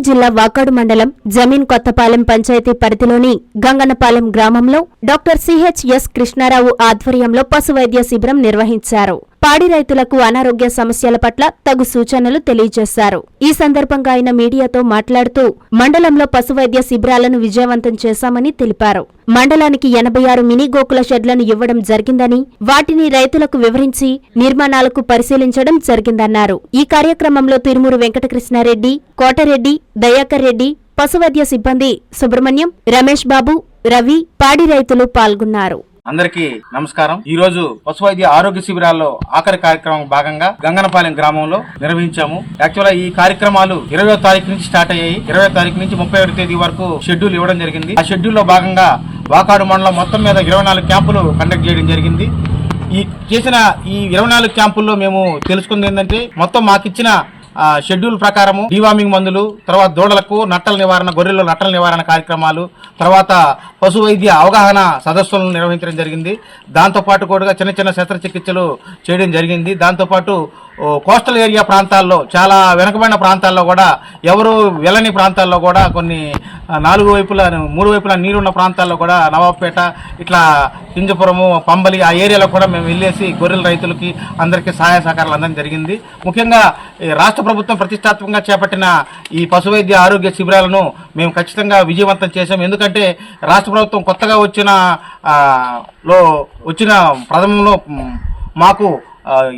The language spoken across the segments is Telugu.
తిరుపతి జిల్లా వాకాడు మండలం జమీన్ కొత్తపాలెం పంచాయతీ పరిధిలోని గంగన్నపాలెం గ్రామంలో డాక్టర్ సిహెచ్ఎస్ కృష్ణారావు ఆధ్వర్యంలో పశు వైద్య శిబిరం నిర్వహించారు. పాడి రైతులకు అనారోగ్య సమస్యల పట్ల తగు సూచనలు తెలియజేశారు. ఈ సందర్భంగా ఆయన మీడియాతో మాట్లాడుతూ మండలంలో పశు వైద్య శిబిరాలను విజయవంతం చేశామని తెలిపారు. మండలానికి 86 మినీ గోకుల షెడ్లను ఇవ్వడం జరిగిందని, వాటిని రైతులకు వివరించి నిర్మాణాలకు పరిశీలించడం జరిగిందన్నారు. ఈ కార్యక్రమంలో తిరుమూరు వెంకటకృష్ణారెడ్డి, కోటరెడ్డి, దయాకర్ రెడ్డి, పశువైద్య సిబ్బంది సుబ్రహ్మణ్యం, రమేష్ బాబు, రవి, పాడి రైతులు పాల్గొన్నారు. అందరికీ నమస్కారం. ఈ రోజు పశు వైద్య ఆరోగ్య శిబిరాల్లో ఆఖరి కార్యక్రమం భాగంగా గంగన్నపాలెం గ్రామంలో నిర్వహించాము. యాక్చువల్గా ఈ కార్యక్రమాలు 20వ తారీఖు నుంచి స్టార్ట్ అయ్యాయి. 20వ తారీఖు నుంచి 31వ తేదీ వరకు షెడ్యూల్ ఇవ్వడం జరిగింది. ఆ షెడ్యూల్ లో భాగంగా వాకాడు మండలం మొత్తం మీద 24 క్యాంపులు కండక్ట్ చేయడం జరిగింది. ఈ 24 క్యాంపుల్లో మేము తెలుసుకుంది ఏంటంటే, మొత్తం మాకిచ్చిన షెడ్యూల్ ప్రకారము డివార్మింగ్ మందులు, తర్వాత దూడలకు నట్టల నివారణ, గొర్రెల్లో నట్టల నివారణ కార్యక్రమాలు, తర్వాత పశు వైద్య అవగాహన సదస్సులను నిర్వహించడం జరిగింది. దాంతోపాటు కూడా చిన్న చిన్న శస్త్రచికిత్సలు చేయడం జరిగింది. దాంతోపాటు కోస్టల్ ఏరియా ప్రాంతాల్లో, చాలా వెనుకబడిన ప్రాంతాల్లో కూడా, ఎవరు వెళ్ళని ప్రాంతాల్లో కూడా, కొన్ని 3 వైపులా నీరున్న ప్రాంతాల్లో కూడా, నవాబపేట, ఇట్లా కింజపురము, పంబలి ఆ ఏరియాలో కూడా మేము వెళ్ళేసి గొర్రెల రైతులకి అందరికీ సహాయ సహకారాలు అందడం జరిగింది. ముఖ్యంగా రాష్ట్ర ప్రభుత్వం ప్రతిష్టాత్మకంగా చేపట్టిన ఈ పశు వైద్య ఆరోగ్య శిబిరాలను మేము ఖచ్చితంగా విజయవంతం చేశాం. ఎందుకంటే రాష్ట్ర ప్రభుత్వం కొత్తగా వచ్చిన ప్రథమంలో మాకు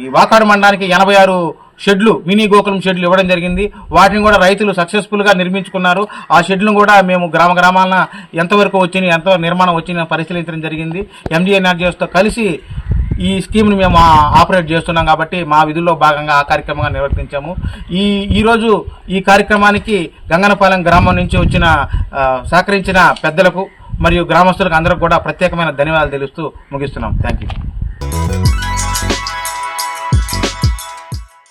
ఈ వాకాడు మండలానికి 86 షెడ్లు, మినీ గోకులం షెడ్లు ఇవ్వడం జరిగింది. వాటిని కూడా రైతులు సక్సెస్ఫుల్ గా నిర్మించుకున్నారు. ఆ షెడ్లను కూడా మేము గ్రామాలన ఎంతవరకు వచ్చినాయి, ఎంత నిర్మాణం వచ్చిందని పరిశీలించడం జరిగింది. MDNRGSతో కలిసి ఈ స్కీమ్ను మేము ఆపరేట్ చేస్తున్నాం కాబట్టి మా విధుల్లో భాగంగా ఆ కార్యక్రమంగా నిర్వర్తించాము. ఈరోజు ఈ కార్యక్రమానికి గంగన్నపాలెం గ్రామం నుంచి వచ్చిన సహకరించిన పెద్దలకు మరియు గ్రామస్తులకు అందరికి కూడా ప్రత్యేకమైన ధన్యవాదాలు తెలుస్తూ ముగిస్తున్నాం. Thank you.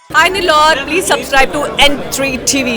Hi Nilor, please subscribe to N3 TV.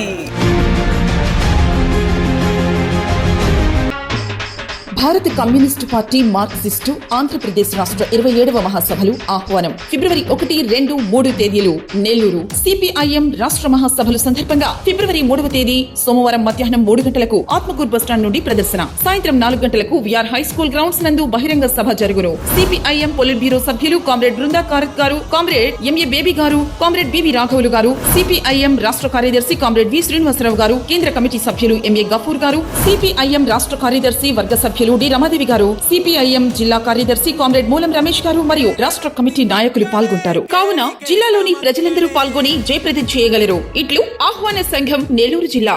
భారత కమ్యూనిస్టు పార్టీ మార్క్సిస్టు ఆంధ్రప్రదేశ్ రాష్ట్ర 27వ మహాసభలు ఆహ్వానం. ఫిబ్రవరి 1, 2, 3 తేదీలు నెల్లూరు. సిపిఐఎం రాష్ట్ర మహాసభలు సందర్భంగా ఫిబ్రవరి 3వ తేదీ సోమవారం మధ్యాహ్నం 3 గంటలకు ఆత్మకూరు బస్టాండ్ నుండి ప్రదర్శన. సాయంత్రం 4 గంటలకు విఆర్ హై స్కూల్ గ్రౌండ్స్ నందు బహిరంగ సభ జరుగును. సిపిఐఎం పొలిట్ బ్యూరో సభ్యులు కామ్రేడ్ బృందా కారత్ గారు, కామ్రేడ్ ఎంఏ బేబీ గారు, కామ్రేడ్ బివి రాఘవులు గారు, సిపిఐఎం రాష్ట్ర కార్యదర్శి కామ్రేడ్ వి శ్రీనివాసరావు గారు, కేంద్ర కమిటీ సభ్యులు ఎంఏ గఫూర్ గారు, సిపిఐఎం రాష్ట్ర కార్యదర్శి వర్గ సభ్యులు డి రమాదేవి గారు, సిపిఐఎం జిల్లా కార్యదర్శి కామ్రేడ్ మూలం రమేష్ గారు మరియు రాష్ట్ర కమిటీ నాయకులు పాల్గొంటారు. కావున జిల్లాలోని ప్రజలందరూ పాల్గొని జయప్రదం చేయగలరు. ఇట్లు ఆహ్వాన సంఘం, నెల్లూరు జిల్లా.